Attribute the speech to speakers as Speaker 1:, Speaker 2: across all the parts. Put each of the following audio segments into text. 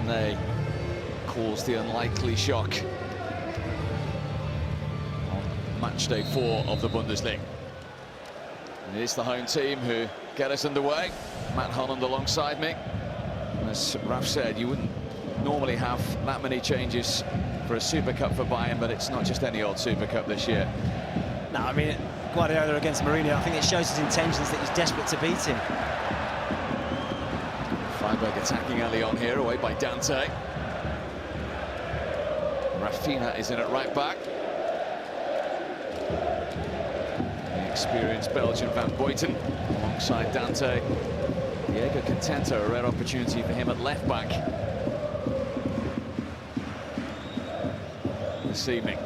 Speaker 1: they cause the unlikely shock on match day 4 of the Bundesliga. And it is the home team who get us underway. Matt Holland alongside me. As Raf said, you wouldn't normally have that many changes for a Super Cup for Bayern, but it's not just any old Super Cup this year.
Speaker 2: No, I mean, Guardiola against Mourinho, I think it shows his intentions that he's desperate to beat him.
Speaker 1: Freiburg attacking early on here, away by Dante. Rafinha is in at right back. The experienced Belgian Van Buiten alongside Dante. Diego Contento, a rare opportunity for him at left back this evening.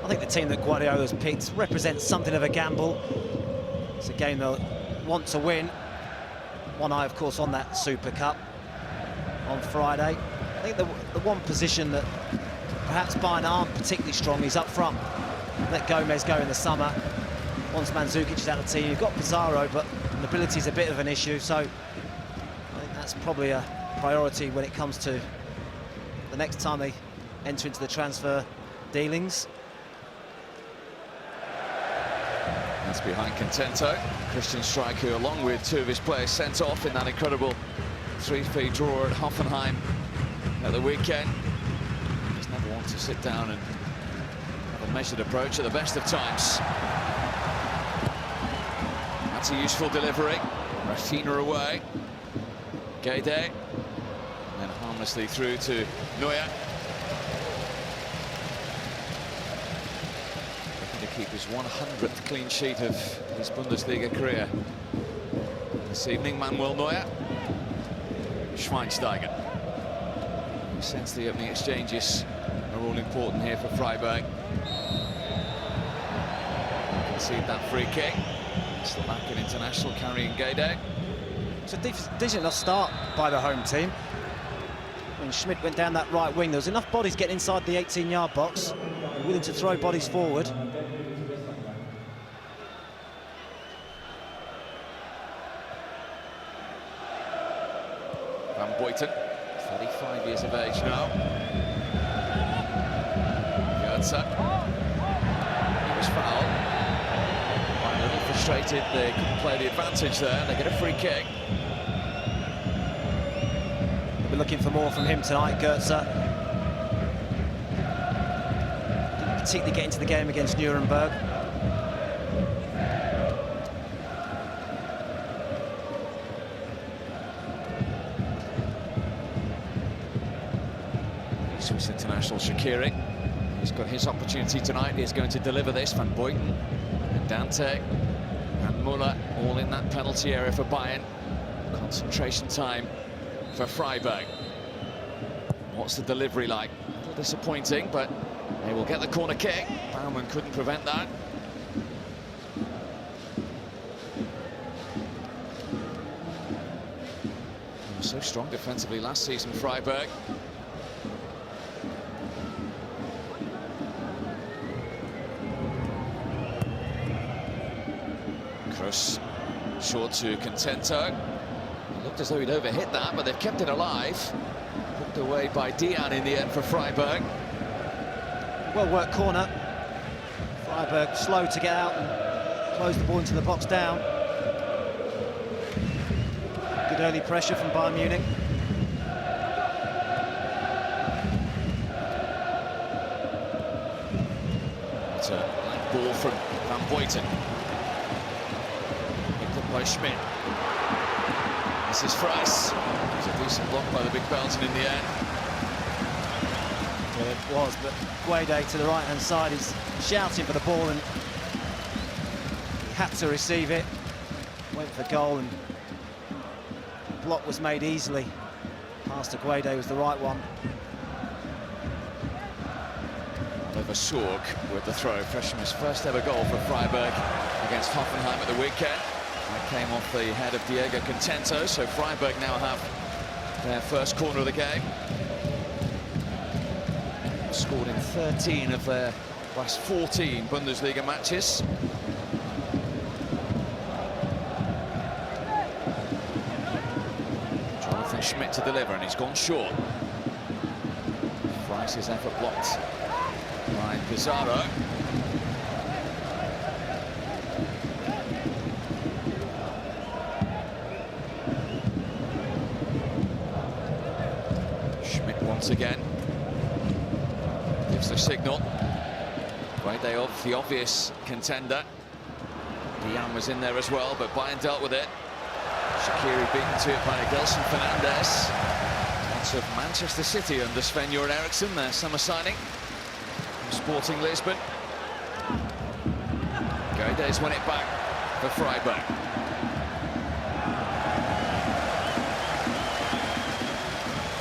Speaker 2: I think the team that Guardiola's picked represents something of a gamble. It's a game they'll want to win. One eye, of course, on that Super Cup on Friday. I think the one position that perhaps Bayern aren't particularly strong is up front. Let Gomez go in the summer. Once Mandzukic is out of the team, you've got Pizarro, but mobility is a bit of an issue, so I think that's probably a priority when it comes to the next time they enter into the transfer dealings.
Speaker 1: That's behind Contento. Christian Streich, who along with 2 of his players sent off in that incredible 3-3 draw at Hoffenheim at the weekend. Just never want to sit down and have a measured approach at the best of times. That's a useful delivery. Rafinha away. Guede. And then harmlessly through to Neuer. Looking to keep his 100th clean sheet of his Bundesliga career. This evening, Manuel Neuer. Schweinsteiger. You sense the opening exchanges are all important here for Freiburg. Concede that free kick. Slovakian international carrying Guede.
Speaker 2: It's a decent enough start by the home team. When Schmidt went down that right wing, there was enough bodies getting inside the 18-yard box, willing to throw bodies forward.
Speaker 1: Van Buiten, 35 years of age now. Goetze. He was fouled. A little frustrated, they couldn't play the advantage there. They get a free kick.
Speaker 2: We're looking for more from him tonight, Goetze. Didn't particularly get into the game against Nuremberg.
Speaker 1: Swiss international Shaqiri. He's got his opportunity tonight. He's going to deliver this. Van Buiten and Dante and Müller all in that penalty area for Bayern. Concentration time for Freiburg. What's the delivery like? A little disappointing, but they will get the corner kick. Baumann couldn't prevent that. They were so strong defensively last season, Freiburg. Kroos, short to Contento. It looked as though he'd overhit that, but they've kept it alive. Hooked away by Dian in the end for Freiburg.
Speaker 2: Well worked corner. Freiburg slow to get out and close the ball into the box down. Good early pressure from Bayern Munich.
Speaker 1: It's a ball from Van Buiten. By Schmidt. This is Fries. It was a decent block by the big Belgian in the end.
Speaker 2: Well, it was, but Guede to the right-hand side is shouting for the ball and he had to receive it. Went for goal and the block was made easily. Pass to Guede was the right one.
Speaker 1: Oliver Sorg with the throw. Freshman's first ever goal for Freiburg against Hoffenheim at the weekend. That came off the head of Diego Contento, so Freiburg now have their first corner of the game. Scored in 13 of their last 14 Bundesliga matches. Jonathan Schmidt to deliver, and he's gone short. Rice's effort blocked by Pizarro. Schmidt once again gives the signal. Right, off the obvious contender. Dian was in there as well, but Bayern dealt with it. Shaqiri beaten to it by Gelson Fernandes. Lots of Manchester City under Sven-Göran Eriksson, their summer signing from Sporting Lisbon. Guedes won it back for Freiburg.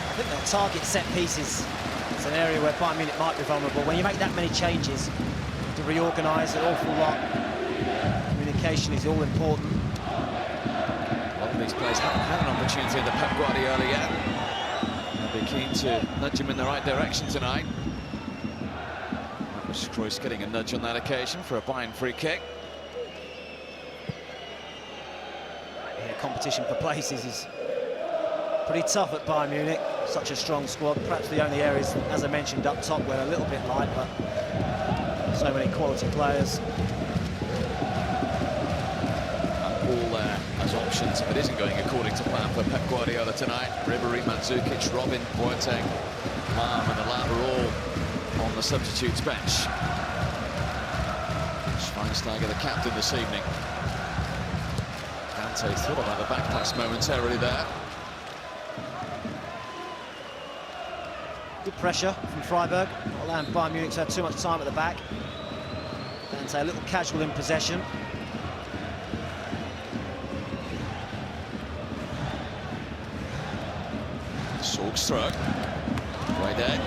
Speaker 2: I think that target set pieces is an area where Bayern Munich might be vulnerable. When you make that many changes, to reorganise an awful lot. Communication is all important.
Speaker 1: A lot of these players haven't had an opportunity in the Pep Guardiola yet. They'll be keen to nudge him in the right direction tonight. Marcus Kroos getting a nudge on that occasion for a Bayern free kick.
Speaker 2: Yeah, competition for places is pretty tough at Bayern Munich. Such a strong squad. Perhaps the only areas, as I mentioned, up top were a little bit light, but so many quality players.
Speaker 1: All there as options if it isn't going according to plan for Pep Guardiola tonight. Ribery, Mandzukic, Robin, Boateng, Lahm and Alaba all on the substitutes bench. Schweinsteiger, the captain this evening. Dante thought about the back pass momentarily there.
Speaker 2: Good pressure from Freiburg, not allowing Bayern Munich to have too much time at the back. Dante a little casual in possession.
Speaker 1: Sorg's throw. Right there.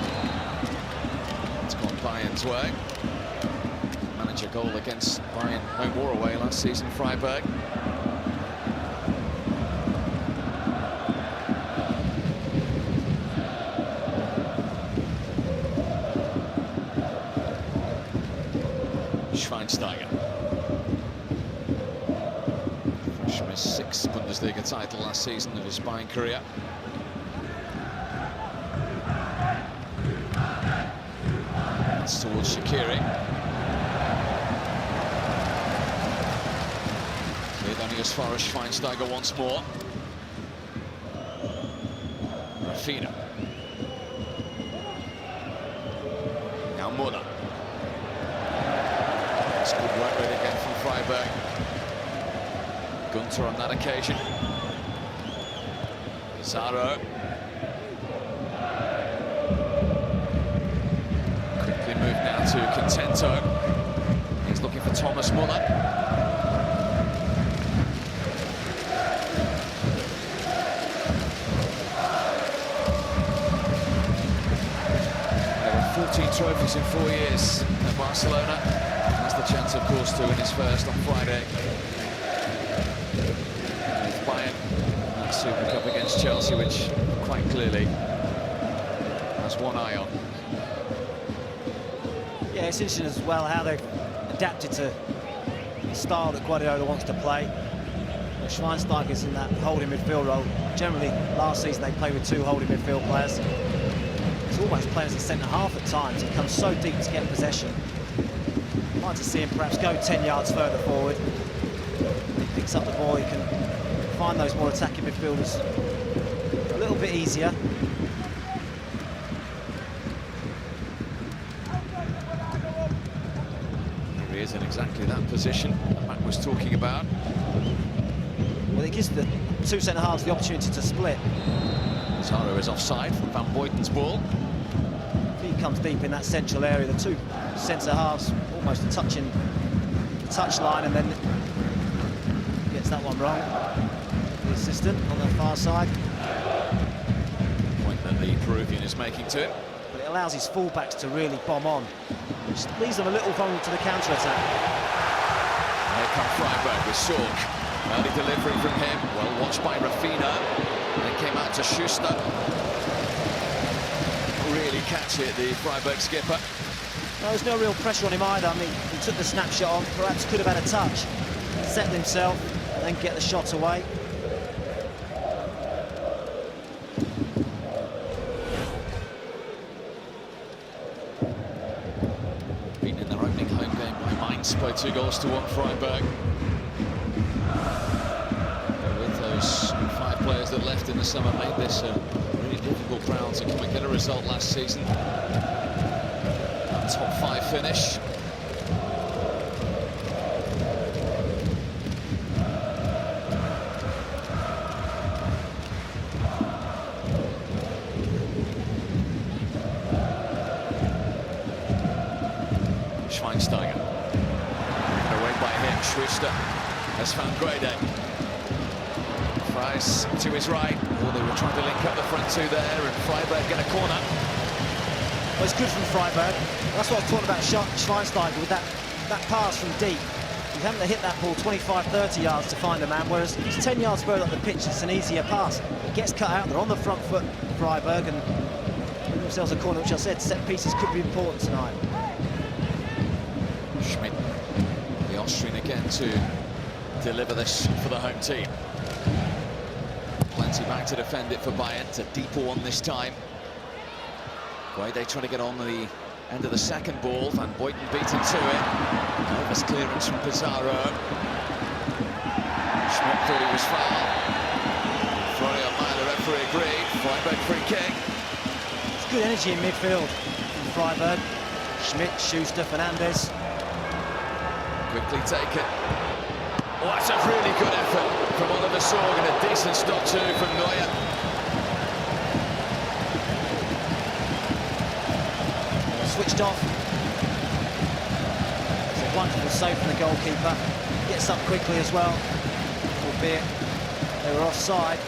Speaker 1: It's gone Bayern's way. Manager goal against Bayern home or away last season, Freiburg. Schweinsteiger. Fresh from his 6th Bundesliga title last season of his Bayern career. That's towards Shaqiri. Cleared only as far as Schweinsteiger once more. Rafinha. Now Muller. Good work rate again from Freiburg. Gunter on that occasion. Pizarro. Quickly moved now to Contento. He's looking for Thomas Muller. There were 14 trophies in 4 years at Barcelona. The chance, of course, to win his first on Friday. With Bayern, that Super Cup against Chelsea, which quite clearly has one eye on.
Speaker 2: Yeah, it's interesting as well how they've adapted to the style that Guardiola wants to play. Schweinsteiger's in that holding midfield role. Generally, last season they played with 2 holding midfield players. He's almost playing as a centre-half at times. He comes so deep to get possession. I'd like to see him perhaps go 10 yards further forward. He picks up the ball, he can find those more attacking midfielders a little bit easier.
Speaker 1: Here he is in exactly that position that Matt was talking about.
Speaker 2: Well, it gives the 2 centre-halves the opportunity to split.
Speaker 1: Pizarro is offside from Van Boyten's ball.
Speaker 2: He comes deep in that central area, the 2 centre-halves almost touching the touchline, and then gets that one wrong. The assistant on the far side.
Speaker 1: Point that the Peruvian is making to it.
Speaker 2: But it allows his full-backs to really bomb on, which leaves them a little vulnerable to the counter-attack.
Speaker 1: Here come Freiburg with Sorg. Early delivery from him, well watched by Rafinha. Then came out to Schuster. Really catch it, the Freiburg skipper.
Speaker 2: There was no real pressure on him either. I mean, he took the snapshot on, perhaps could have had a touch, settle himself, and then get the shot away.
Speaker 1: Mainz by 2-1 Freiburg. With those 5 players that left in the summer, made this a really difficult ground to come and get a result last season. That top 5 finish. Schweinsteiger. Away by him, Schuster has found Grade. Fries to his right. Oh, they were trying to link up the front two there, and Freiburg get a corner.
Speaker 2: Well, it's good from Freiburg. That's what I was talking about Schweinsteiger with that pass from deep. He's having to hit that ball 25-30 yards to find a man, whereas he's 10 yards further up the pitch, it's an easier pass. It gets cut out, they're on the front foot, Freiburg, and give themselves a corner, which I said set pieces could be important tonight.
Speaker 1: Schmidt, the Austrian again to deliver this for the home team. Plenty back to defend it for Bayern. It's a deeper one this time. Guede trying to get on the end of the second ball. Van Boyten beaten to it. Nervous clearance from Pizarro. Schmidt thought he was fouled. Florian Meyer, the referee, agreed. Freiburg free kick.
Speaker 2: It's good energy in midfield from Freiburg. Schmidt, Schuster, Fernandes.
Speaker 1: Quickly taken. Oh, that's a really good effort from Oliver Sorg, and a decent stop too from Neuer.
Speaker 2: Switched off. It's a wonderful save from the goalkeeper. Gets up quickly as well, albeit they were offside.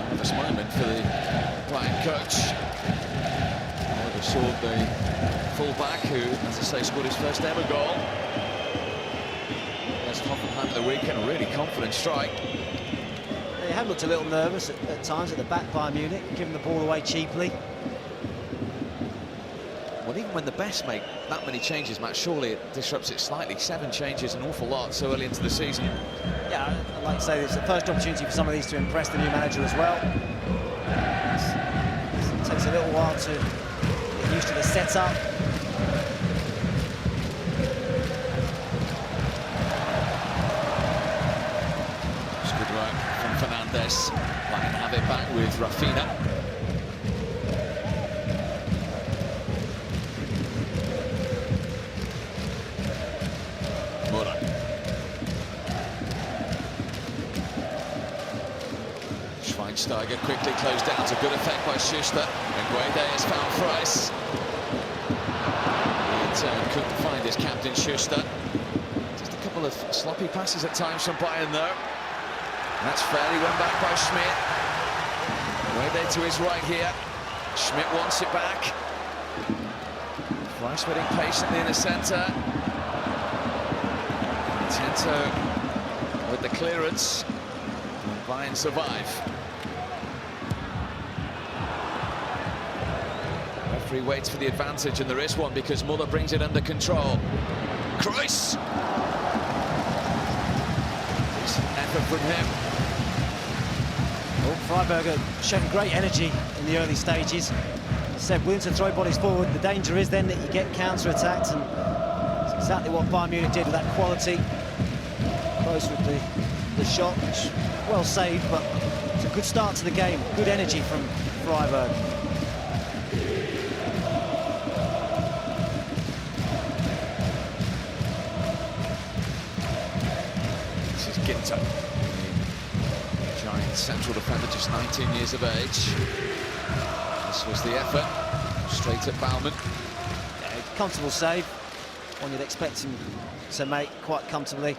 Speaker 1: Nervous moment for the Bayern coach. Oliver Sorg, the full-back, who, as I say, scored his first ever goal. That's Hoffenheim of the week, and a really confident strike.
Speaker 2: They have looked a little nervous at times at the back, Bayern Munich, giving the ball away cheaply.
Speaker 1: Well, even when the best make that many changes, Matt, surely it disrupts it slightly. 7 changes, an awful lot so early into the season.
Speaker 2: Yeah, I'd like to say it's the first opportunity for some of these to impress the new manager as well. It takes a little while to get used to the setup.
Speaker 1: Fernandes, Bayern have it back with Rafinha. Müller. Schweinsteiger quickly closed down to good effect by Schuster. And Guede has found Fries. He in turn couldn't find his captain Schuster. Just a couple of sloppy passes at times from Bayern though. That's fairly went back by Schmidt. Guede to his right here. Schmidt wants it back. Fleiss waiting patiently in the centre. Tento with the clearance. And Bayern survive. Referee waits for the advantage, and there is one because Müller brings it under control. Kreuz! Decent effort from him.
Speaker 2: Well, Freiburg are showing great energy in the early stages. As I said, willing to throw bodies forward. The danger is then that you get counter-attacked, and it's exactly what Bayern Munich did with that quality. Close with the shot, which well saved, but it's a good start to the game. Good energy from Freiburg.
Speaker 1: This is Ginter. Giant central defender, just 19 years of age. This was the effort, straight at Baumann.
Speaker 2: Yeah, comfortable save, one you'd expect him to make quite comfortably.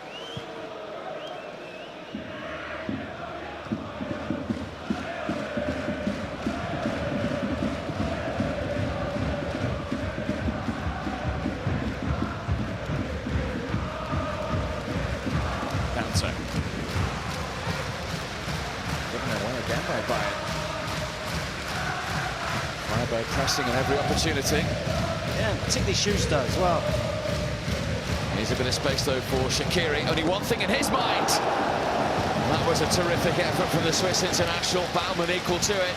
Speaker 1: Freiburg pressing on every opportunity.
Speaker 2: Yeah, particularly Schuster as well.
Speaker 1: Here's a bit of space though for Shaqiri. Only one thing in his mind. That was a terrific effort from the Swiss international. Baumann equal to it.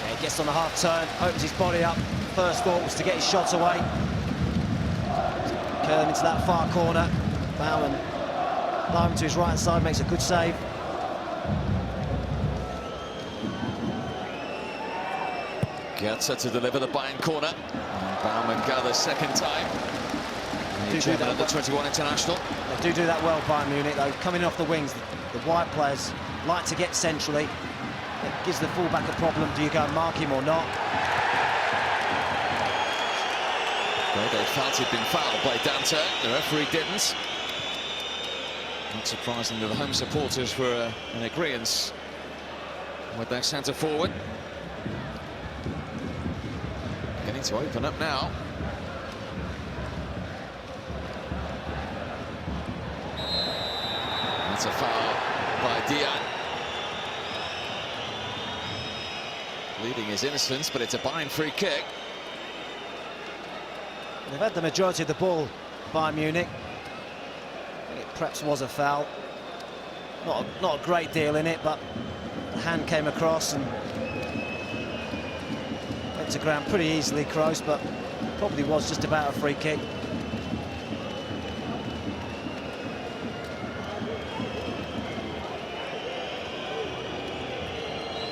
Speaker 2: Yeah, Gets on the half turn, opens his body up. First thought was to get his shots away. Curling into that far corner. Baumann to his right side, makes a good save.
Speaker 1: Goetze to deliver the Bayern corner. And Baumann gathers second time. The German under-21 international.
Speaker 2: They do that well, Bayern Munich, though. Coming off the wings, the wide players like to get centrally. It gives the fullback a problem. Do you go and mark him or not?
Speaker 1: Well, they felt he'd been fouled by Dante. The referee didn't. Not surprising that the home supporters were in agreement with their centre forward. Getting to open up now. That's a foul by Dian. Leading his innocence, but it's a Bayern free kick.
Speaker 2: They've had the majority of the ball, Bayern Munich. I think it perhaps was a foul. Not a great deal in it, but the hand came across and went to ground pretty easily, Kroos, but probably was just about a free kick.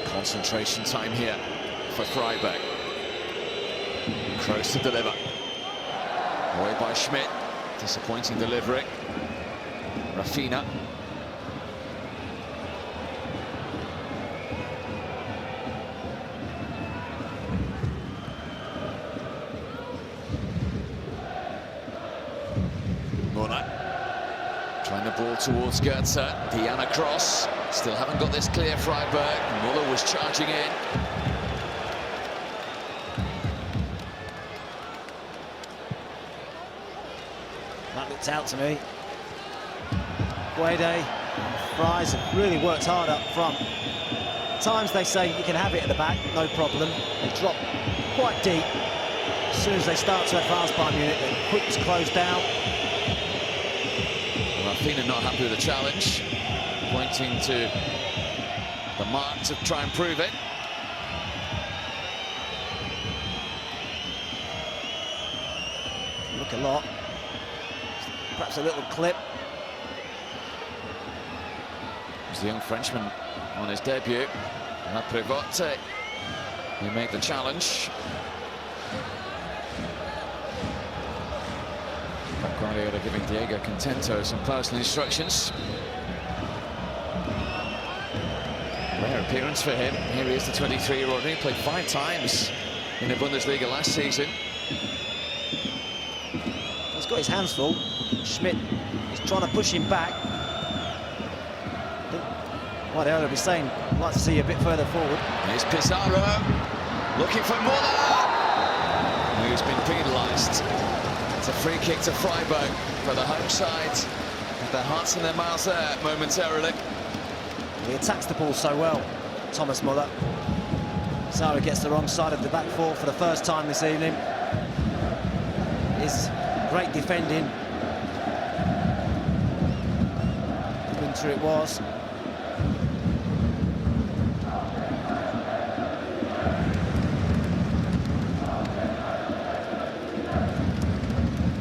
Speaker 1: Concentration time here for Freiburg. Kroos to deliver. Away by Schmidt. Disappointing delivery. Rafinha. Muller. Trying the ball towards Goetze. Dian across. Still haven't got this clear, Freiburg. Muller was charging in.
Speaker 2: That looked out to me. Guede, Fries have really worked hard up front. At times they say you can have it at the back, no problem. They drop quite deep. As soon as they start to advance Bayern Munich, they're quick to close down.
Speaker 1: Rafinha not happy with the challenge, pointing to the mark to try and prove it.
Speaker 2: Look a lot. Perhaps a little clip.
Speaker 1: It's the young Frenchman on his debut. La Prévotte, he made the challenge. Guardiola giving Diego Contento some personal instructions. Rare appearance for him. Here he is, the 23-year-old. He played 5 times in the Bundesliga last season.
Speaker 2: He's got his hands full. Schmidt is trying to push him back. Guardiola will be saying, I'd like to see you a bit further forward.
Speaker 1: Here's Pizarro, looking for Muller, who's been penalised. It's a free kick to Freiburg for the home side. With their hearts in their mouths there momentarily.
Speaker 2: He attacks the ball so well, Thomas Muller. Pizarro gets the wrong side of the back four for the first time this evening. Is great defending. Winter it was.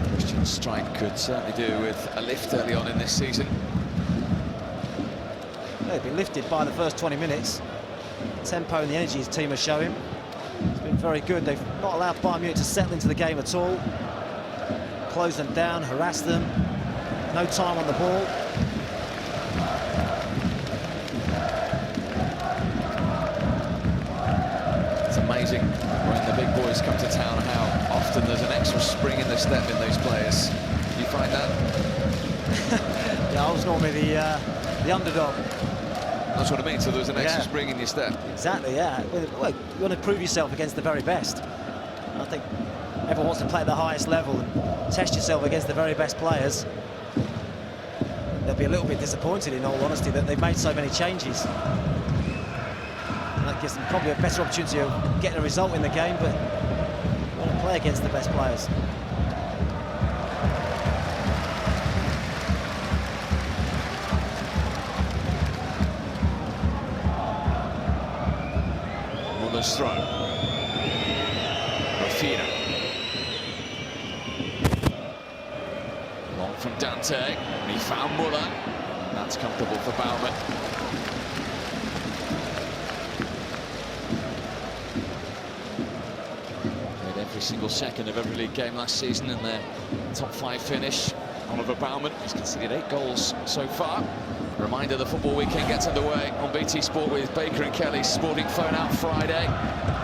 Speaker 1: Christian's strike could certainly do with a lift early on in this season.
Speaker 2: They've been lifted by the first 20 minutes. The tempo and the energy his team are showing. It's been very good. They've not allowed Bayern Munich to settle into the game at all. Close them down, harass them. No time on the ball.
Speaker 1: It's amazing when the big boys come to town how often there's an extra spring in the step in these players. Do you find that?
Speaker 2: Yeah, I was normally the underdog.
Speaker 1: That's what I mean, so there's an extra spring in your step.
Speaker 2: Exactly, yeah. Well, you want to prove yourself against the very best. And I think everyone wants to play at the highest level and test yourself against the very best players. They'll be a little bit disappointed, in all honesty, that they've made so many changes. And that gives them probably a better opportunity of getting a result in the game, but you want to play against the best players.
Speaker 1: Muller's throw. Rafina. Long from Dante, and he found Muller. And that's comfortable for Baumann. Every single second of every league game last season in their top 5 finish. Oliver Baumann has conceded 8 goals so far. A reminder, the football weekend gets underway on BT Sport with Baker and Kelly's Sporting Phone Out Friday,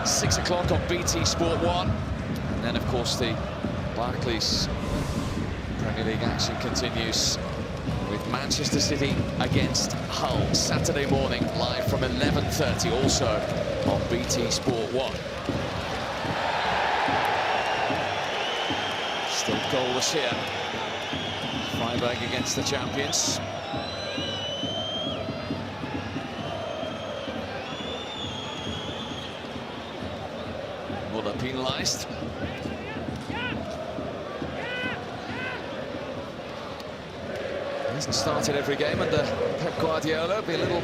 Speaker 1: 6 o'clock on BT Sport 1. And then, of course, the Barclays Premier League action continues with Manchester City against Hull Saturday morning, live from 11:30, also on BT Sport 1. Still goalless here. Freiburg against the champions. Muller penalised. Hasn't started every game under Pep Guardiola. Be a little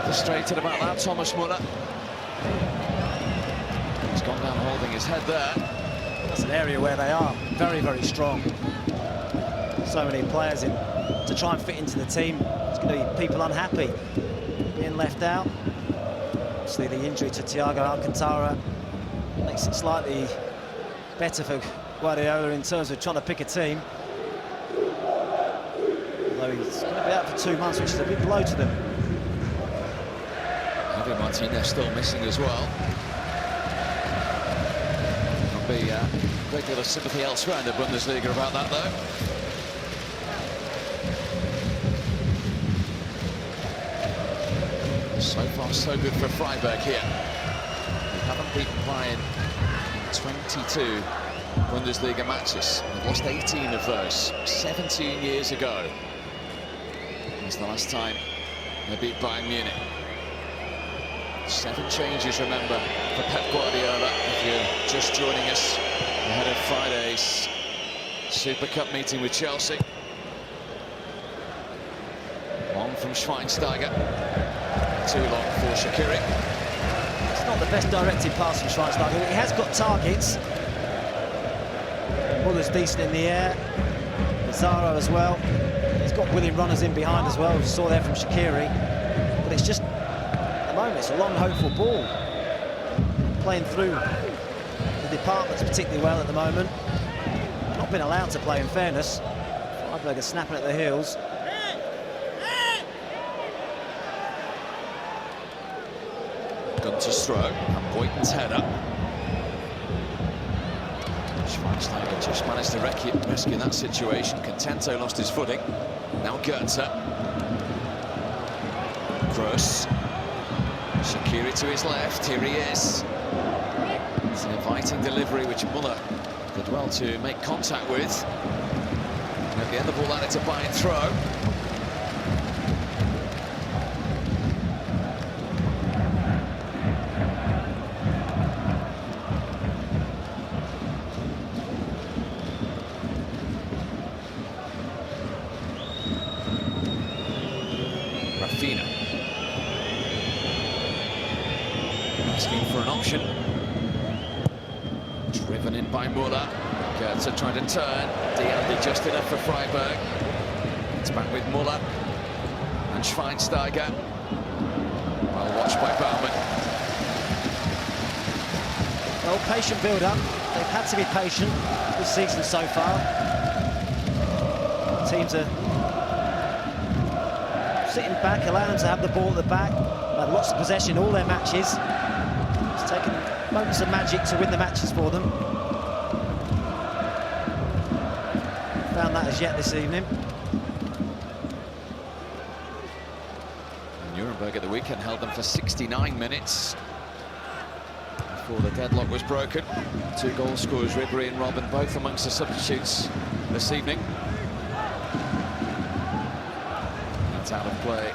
Speaker 1: frustrated about that, Thomas Muller. He's gone down holding his head there.
Speaker 2: That's an area where they are very, very strong. So many players in to try and fit into the team. There's going to be people unhappy being left out. Obviously, the injury to Thiago Alcantara makes it slightly better for Guardiola in terms of trying to pick a team. Although he's going to be out for 2 months, which is a big blow to them.
Speaker 1: Javi Martinez still missing as well. Be great deal of sympathy elsewhere in the Bundesliga about that, though. So far, so good for Freiburg here. They haven't beaten Bayern in 22 Bundesliga matches. They've lost 18 of those 17 years ago. That's the last time they beat Bayern Munich. 7 changes, remember, for Pep Guardiola, if you're just joining us ahead of Friday's Super Cup meeting with Chelsea. Long from Schweinsteiger. Too long for Shaqiri.
Speaker 2: It's not the best directed pass from Schweinsteiger, but he has got targets. Muller's decent in the air. Pizarro as well. He's got willing runners in behind as well, we saw there from Shaqiri. But it's just, at the moment, it's a long, hopeful ball. Playing through the departments particularly well at the moment. Not been allowed to play, in fairness. Freiburg are snapping at the heels.
Speaker 1: Gunter's throw, and Boyton's header. Schweinsteiger just managed to rescue that situation. Contento lost his footing. Now Gunter. Gross. Shaqiri to his left, here he is. It's an inviting delivery which Muller did well to make contact with. And at the end of the ball, that it's a Bayern throw. Rafina. Asking for an option. Driven in by Muller. Goetze trying to turn. Diande just enough for Freiburg. It's back with Muller. And Schweinsteiger. Well watched by Baumann.
Speaker 2: Well, patient build-up. They've had to be patient this season so far. Teams are sitting back, allowing them to have the ball at the back. They've had lots of possession all their matches. It's taken moments of magic to win the matches for them. Found that as yet this evening.
Speaker 1: Nuremberg at the weekend held them for 69 minutes before the deadlock was broken. 2 goal scorers, Ribéry and Robben, both amongst the substitutes this evening. That's out of play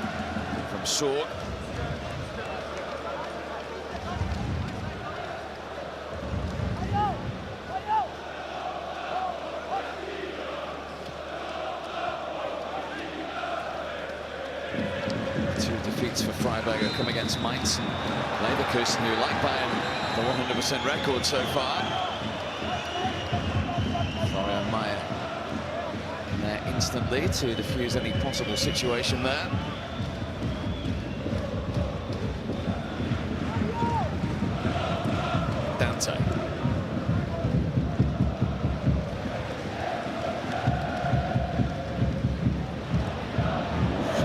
Speaker 1: from Sorg. Defeats for Freiburg have come against Mainz and Leverkusen, who, like Bayern, the 100% record so far. instantly to defuse any possible situation there. Dante.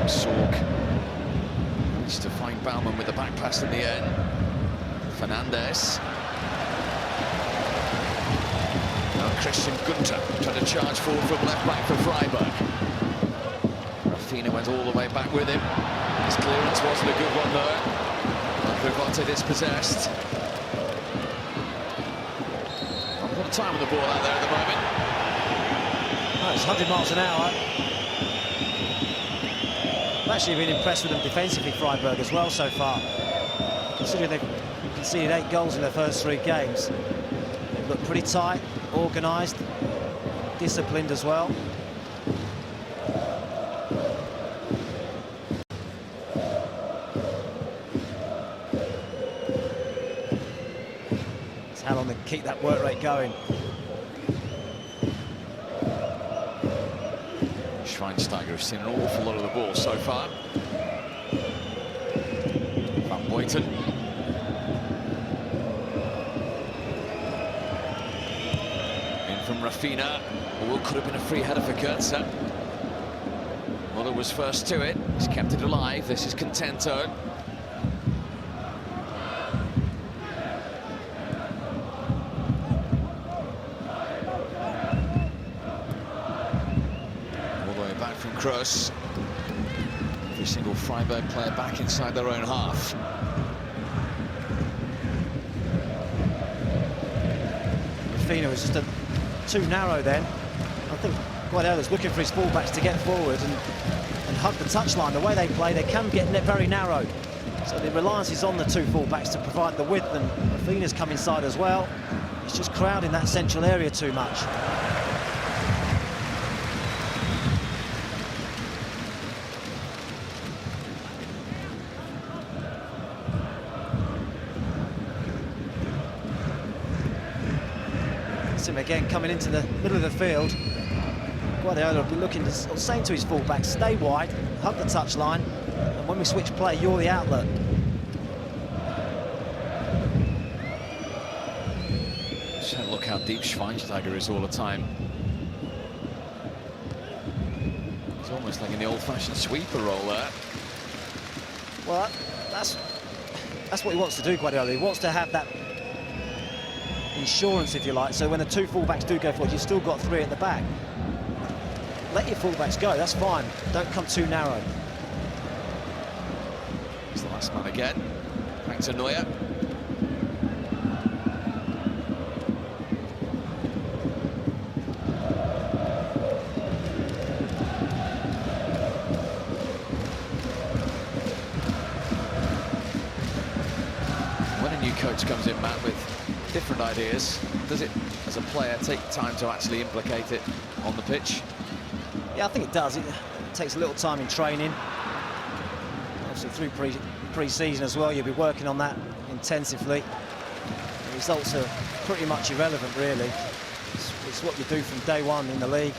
Speaker 1: Sorg managed to find Baumann with the back pass in the end. Fernandes. Now Christian Günther trying to charge forward from left back for Freiburg. Rafinha went all the way back with him. His clearance wasn't a good one though. Rivante dispossessed. Not a lot of time with the ball out there at the moment.
Speaker 2: Oh, it's 100 miles an hour. I've actually been impressed with them defensively, Freiburg, as well so far. Considering they've conceded 8 goals in their first 3 games. They've looked pretty tight, organised, disciplined as well. It's how long they can keep that work rate going.
Speaker 1: Schweinsteiger has seen an awful lot of the ball so far. Van Buiten. In from Rafinha. Oh, could have been a free header for Goetze. Muller was first to it. He's kept it alive. This is Contento. From Kroos. Every single Freiburg player back inside their own half.
Speaker 2: Rafinha was just too narrow then. I think Guardiola's looking for his fullbacks to get forward and hug the touchline. The way they play, they can get very narrow. So the reliance is on the 2 fullbacks to provide the width, and Rafinha's come inside as well. He's just crowding that central area too much. Him again coming into the middle of the field. Guardiola will be looking to, saying to his fullback, stay wide, hug the touchline, and when we switch play, you're the outlet.
Speaker 1: Just have a look how deep Schweinsteiger is all the time. He's almost like in the old-fashioned sweeper role there.
Speaker 2: Well, that's what he wants to do, Guardiola. He wants to have that insurance, if you like, so when the 2 fullbacks do go forward, you've still got 3 at the back. Let your fullbacks go, that's fine. Don't come too narrow.
Speaker 1: It's the last man again. Back to Neuer. When a new coach comes in, Matt, with different ideas, does it, as a player, take time to actually implicate it on the pitch?
Speaker 2: Yeah, I think it does. It takes a little time in training. Obviously through pre-season as well, you'll be working on that intensively. The results are pretty much irrelevant, really. It's what you do from day one in the league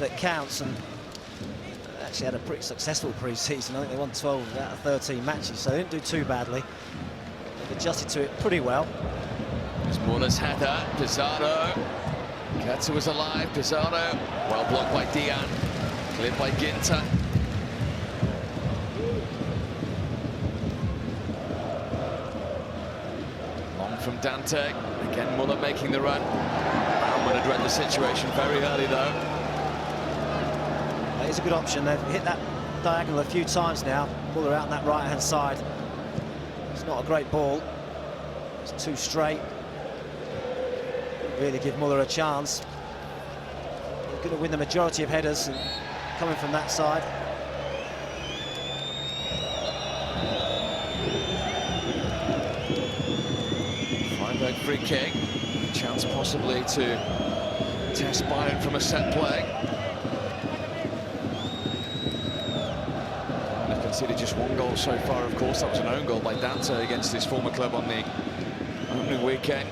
Speaker 2: that counts, and they actually had a pretty successful pre-season. I think they won 12 out of 13 matches, so they didn't do too badly. They've adjusted to it pretty well.
Speaker 1: Muller's header, Pizarro. Goetze was alive, Pizarro. Well blocked by Dian. Cleared by Ginter. Long from Dante. Again, Muller making the run. Baumann had read the situation very early, though.
Speaker 2: That is a good option. They've hit that diagonal a few times now. Muller out on that right-hand side. It's not a great ball. It's too straight. Really give Muller a chance. He's going to win the majority of headers coming from that side.
Speaker 1: Freiburg free kick. Chance possibly to test Bayern from a set play. They've conceded just 1 goal so far, of course. That was an own goal by Dante against his former club on the opening weekend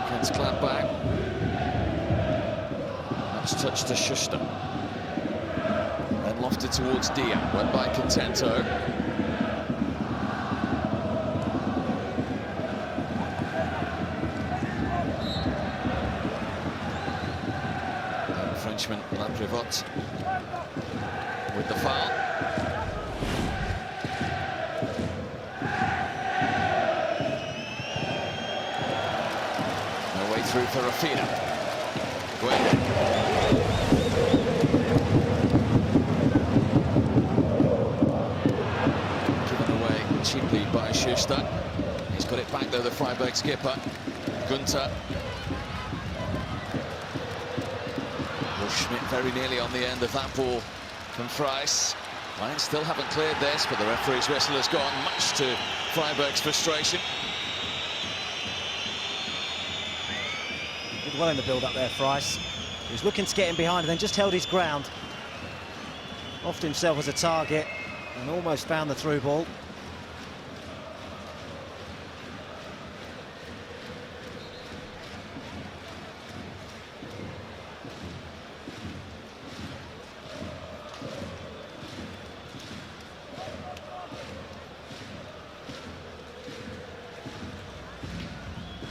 Speaker 1: against Gladbach. That's touched to Schuster. lofted towards Dia, went by Contento. Frenchman Laprivot with the foul. No way through for Rafina. Given away cheaply by Schuster. He's got it back though, the Freiburg skipper, Gunther. Schmidt very nearly on the end of that ball from Freiss. Bayern still haven't cleared this, but the referee's whistle has gone, much to Freiburg's frustration.
Speaker 2: Did well in the build-up there, Freiss. He was looking to get in behind and then just held his ground. Offed himself as a target and almost found the through ball.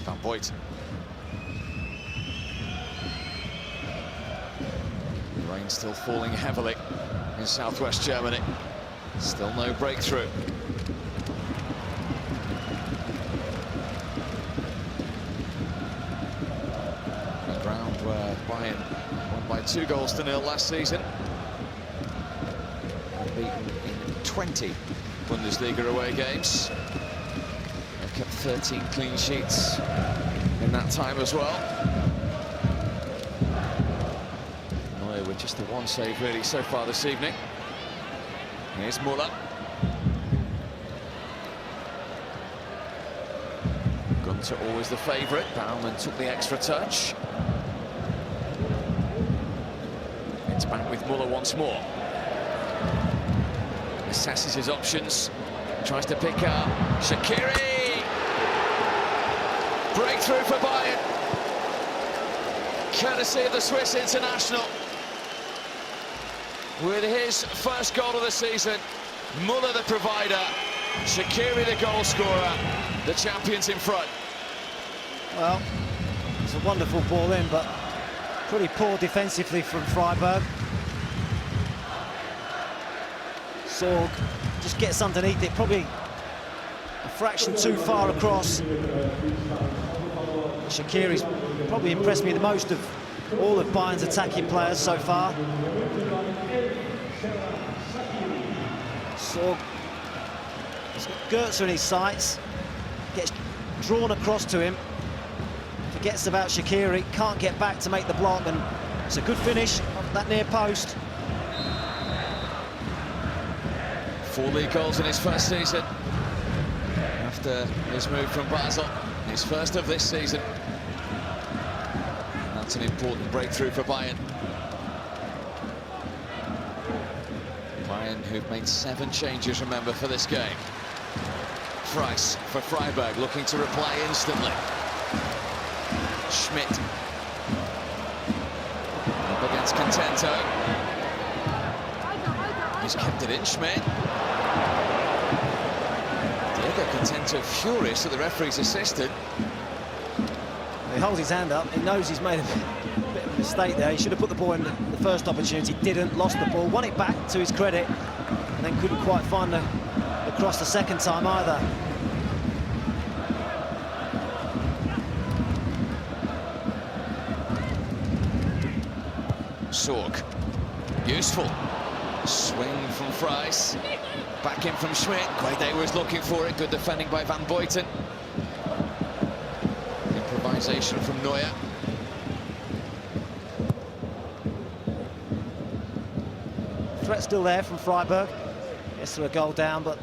Speaker 1: Van Boyt. The rain still falling heavily in southwest Germany. Still no breakthrough. A ground where Bayern won by 2-0 last season. Unbeaten in 20 Bundesliga away games. Kept 13 clean sheets in that time as well. Neuer with just the one save really so far this evening. Here's Müller. Gunther always the favourite. Baumann took the extra touch. It's back with Müller once more. Assesses his options. Tries to pick up Shaqiri. Breakthrough for Bayern, courtesy of the Swiss international. With his first goal of the season, Müller the provider, Shaqiri the goal scorer, the champions in front.
Speaker 2: Well, it's a wonderful ball in, but pretty poor defensively from Freiburg. Sorg just gets underneath it, probably a fraction too far across. Shaqiri's probably impressed me the most of all of Bayern's attacking players so far. Sorg has got Goetze in his sights, gets drawn across to him, forgets about Shaqiri, can't get back to make the block, and it's a good finish off that near post.
Speaker 1: 4 league goals in his first season after his move from Basel, his first of this season. And that's an important breakthrough for Bayern. Bayern, who've made 7 changes, remember, for this game. Freiss for Freiburg, looking to reply instantly. Schmidt up against Contento. He's kept it in, Schmidt. Contento furious at the referee's assistant.
Speaker 2: He holds his hand up, he knows he's made a bit of a mistake there. He should have put the ball in the first opportunity, didn't, lost the ball, won it back to his credit, and then couldn't quite find the cross the second time either.
Speaker 1: Sorg, useful. Swing from Freiss. Back in from Schmidt. Guede was looking for it. Good defending by Van Boyten. Improvisation from Neuer.
Speaker 2: Threat still there from Freiburg. Gets to a goal down, but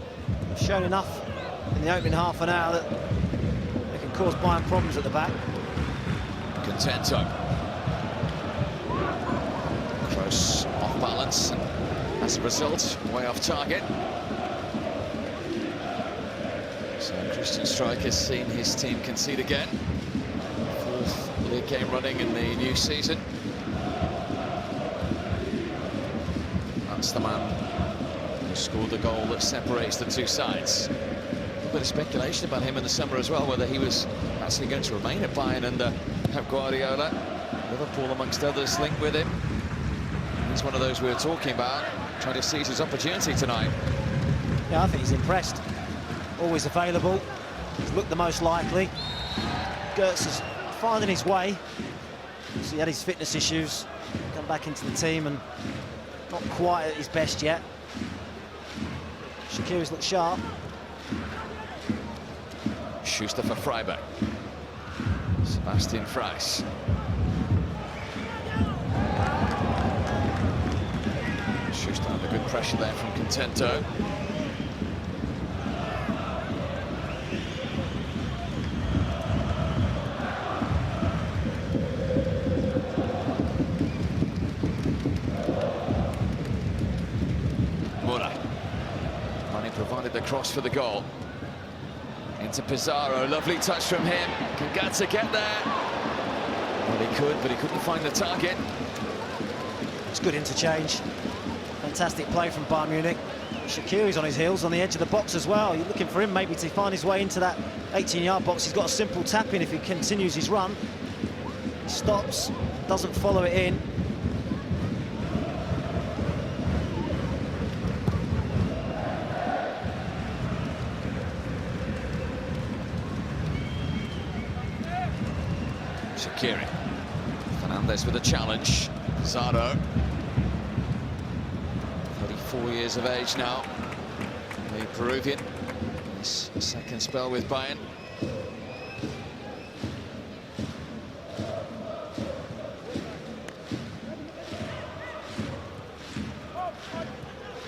Speaker 2: they've shown enough in the opening half an hour that they can cause Bayern problems at the back.
Speaker 1: Contento. Close off balance, and as a result, way off target. So Christian Streich has seen his team concede again. 4th league game running in the new season. That's the man who scored the goal that separates the two sides. A bit of speculation about him in the summer as well, whether he was actually going to remain at Bayern under Pep Guardiola. Liverpool, amongst others, linked with him. He's one of those we were talking about, trying to seize his opportunity tonight.
Speaker 2: Yeah, I think he's impressed. Always available. He's looked the most likely. Gertz is finding his way. So he had his fitness issues, come back into the team and not quite at his best yet. Shaqiri's looked sharp.
Speaker 1: Schuster for Freiburg. Sebastian Freis. Schuster under good pressure there from Contento. Provided the cross for the goal. Into Pizarro, lovely touch from him. Can Gatza get there? Well, he could, but he couldn't find the target.
Speaker 2: It's good interchange. Fantastic play from Bayern Munich. Shaqiri's on his heels, on the edge of the box as well. You're looking for him maybe to find his way into that 18-yard box. He's got a simple tap-in if he continues his run. He stops, doesn't follow it in.
Speaker 1: Shaqiri. Fernandez with a challenge. Pizarro. 34 years of age now. The Peruvian. His second spell with Bayern.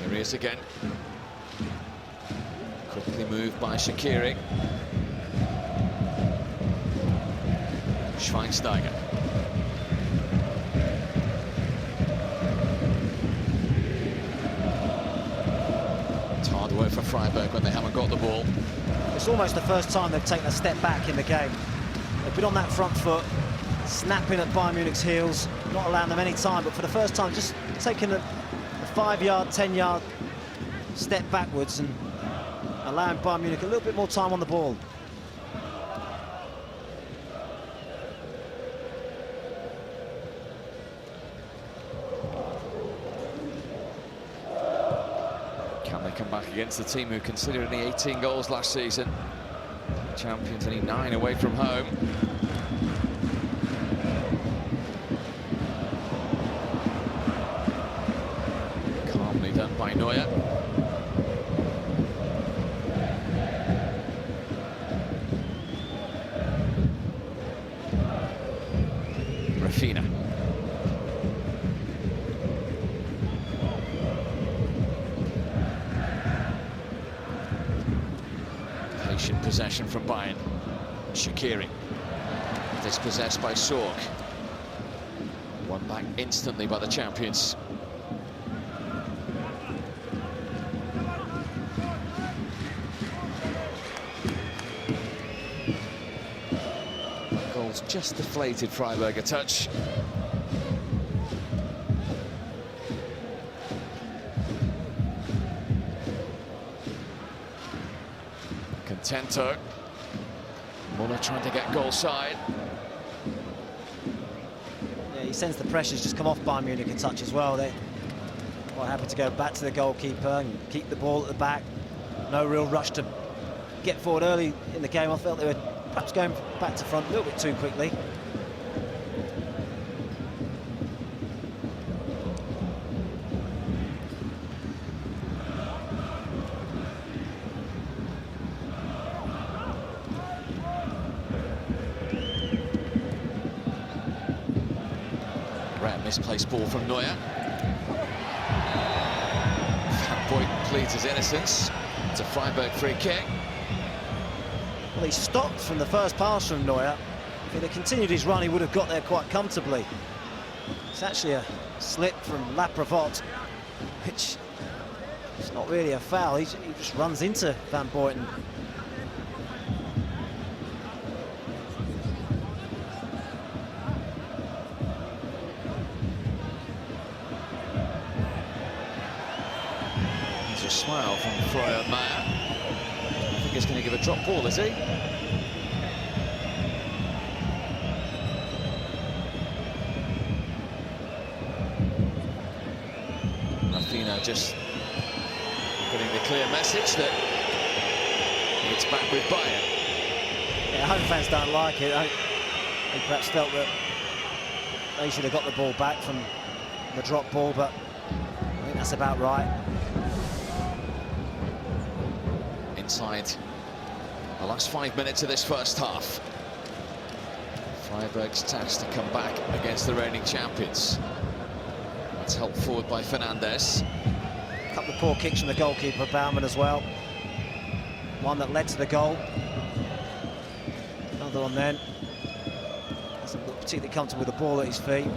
Speaker 1: Here he is again. Quickly moved by Shaqiri. Schweinsteiger. It's hard work for Freiburg when they haven't got the ball.
Speaker 2: It's almost the first time they've taken a step back in the game. They've been on that front foot, snapping at Bayern Munich's heels, not allowing them any time, but for the first time just taking a 5-yard, 10-yard step backwards and allowing Bayern Munich a little bit more time on the ball.
Speaker 1: Come back against the team who considered only 18 goals last season. Champions only 9 away from home. Calmly done by Neuer. Rafina. Patient possession from Bayern. Shaqiri. Dispossessed by Sorg. Won back instantly by the champions. Goal's just deflated Freiburg a touch. Contento. Muller trying to get goal side.
Speaker 2: Yeah, he sends the pressures just come off Bayern Munich a touch as well. They're quite happy to go back to the goalkeeper and keep the ball at the back. No real rush to get forward early in the game. I felt they were perhaps going back to front a little bit too quickly.
Speaker 1: Misplaced ball from Neuer. Van Boyten pleads his innocence. It's a Freiburg free kick.
Speaker 2: Well, he stopped from the first pass from Neuer. If he'd have continued his run, he would have got there quite comfortably. It's actually a slip from Lapravotte, which is not really a foul. He just runs into Van Boyten.
Speaker 1: There's a smile from Freiburg. I think he's going to give a drop ball, is he? Rafinha just getting the clear message that it's back with Bayern.
Speaker 2: Yeah, home fans don't like it. They perhaps felt that they should have got the ball back from the drop ball, but I think that's about right.
Speaker 1: Inside the last 5 minutes of this first half. Freiburg's task to come back against the reigning champions. That's helped forward by Fernandes.
Speaker 2: A couple of poor kicks from the goalkeeper, Baumann, as well. One that led to the goal. Another one then. Doesn't look particularly comfortable with the ball at his feet.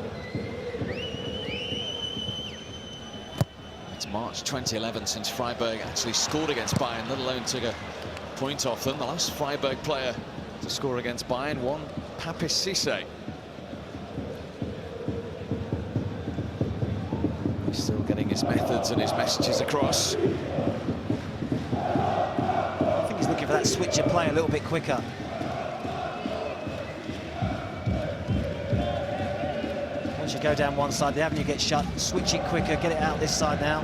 Speaker 1: It's March 2011 since Freiburg actually scored against Bayern, let alone took a point off them. The last Freiburg player to score against Bayern, one Papis Cisse. He's still getting his methods and his messages across.
Speaker 2: I think he's looking for that switch of play a little bit quicker. Once you go down one side, the avenue gets shut. Switch it quicker, get it out this side now.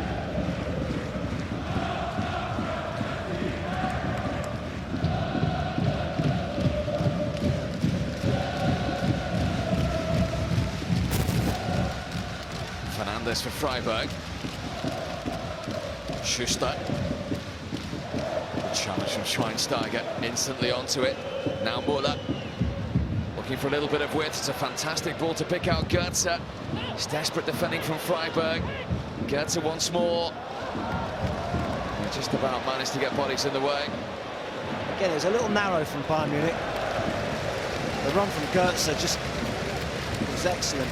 Speaker 1: Fernandes for Freiburg. Schuster. Challenge from Schweinsteiger, instantly onto it. Now Müller, looking for a little bit of width. It's a fantastic ball to pick out Goetze. It's desperate defending from Freiburg. Goetze once more. He just about managed to get bodies in the way.
Speaker 2: Again, it was a little narrow from Bayern Munich. The run from Goetze just was excellent.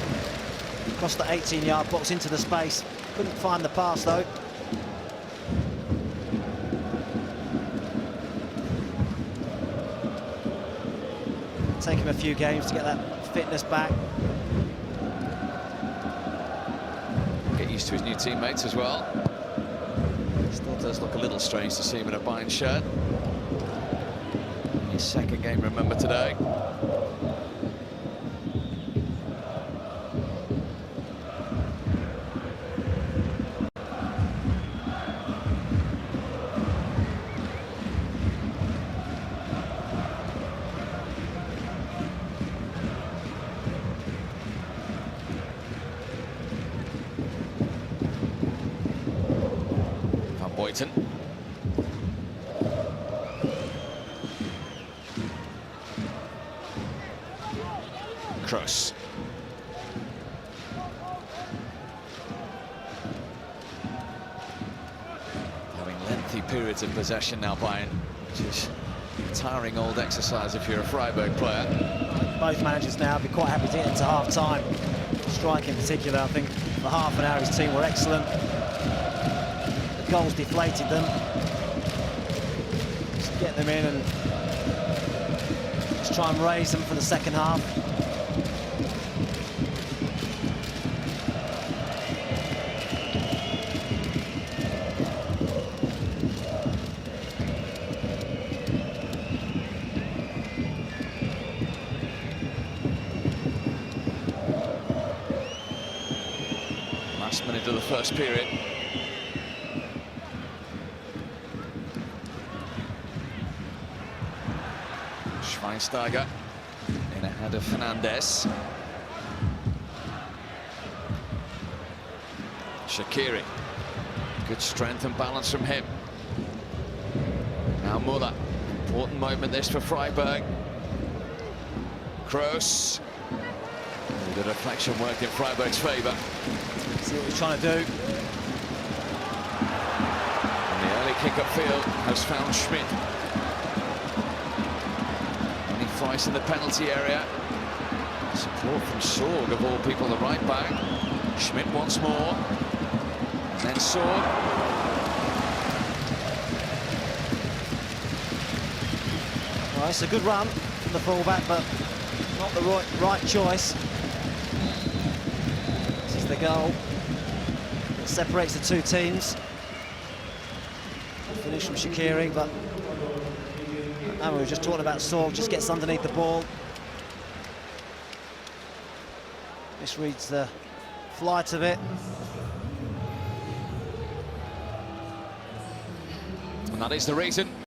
Speaker 2: Across the 18-yard box into the space. Couldn't find the pass, though. Take him a few games to get that fitness back.
Speaker 1: Get used to his new teammates as well. Still does look a little strange to see him in a Bayern shirt. His second game, remember, today. Cross. Having lengthy periods of possession now, Bayern, which is a tiring old exercise if you're a Freiburg player.
Speaker 2: Both managers now be quite happy to get into half-time. Strike in particular, I think for half an hour his team were excellent. The goals deflated them. Just get them in and just try and raise them for the second half.
Speaker 1: Last minute of the first period. Schweinsteiger in ahead of Fernandes. Shaqiri. Good strength and balance from him. Now Müller. Important moment this for Freiburg. Kroos. The deflection worked in Freiburg's favour.
Speaker 2: See what he's trying to do.
Speaker 1: And the early kick upfield has found Schmidt. And he flies in the penalty area. Support from Sorg, of all people, the right back. Schmidt once more. And then Sorg.
Speaker 2: Well, it's a good run from the fullback, but not the right choice. This is the goal that separates the two teams. Finish from Shaqiri, but we were just talking about Saul, just gets underneath the ball. Misreads the flight of it.
Speaker 1: And that is the reason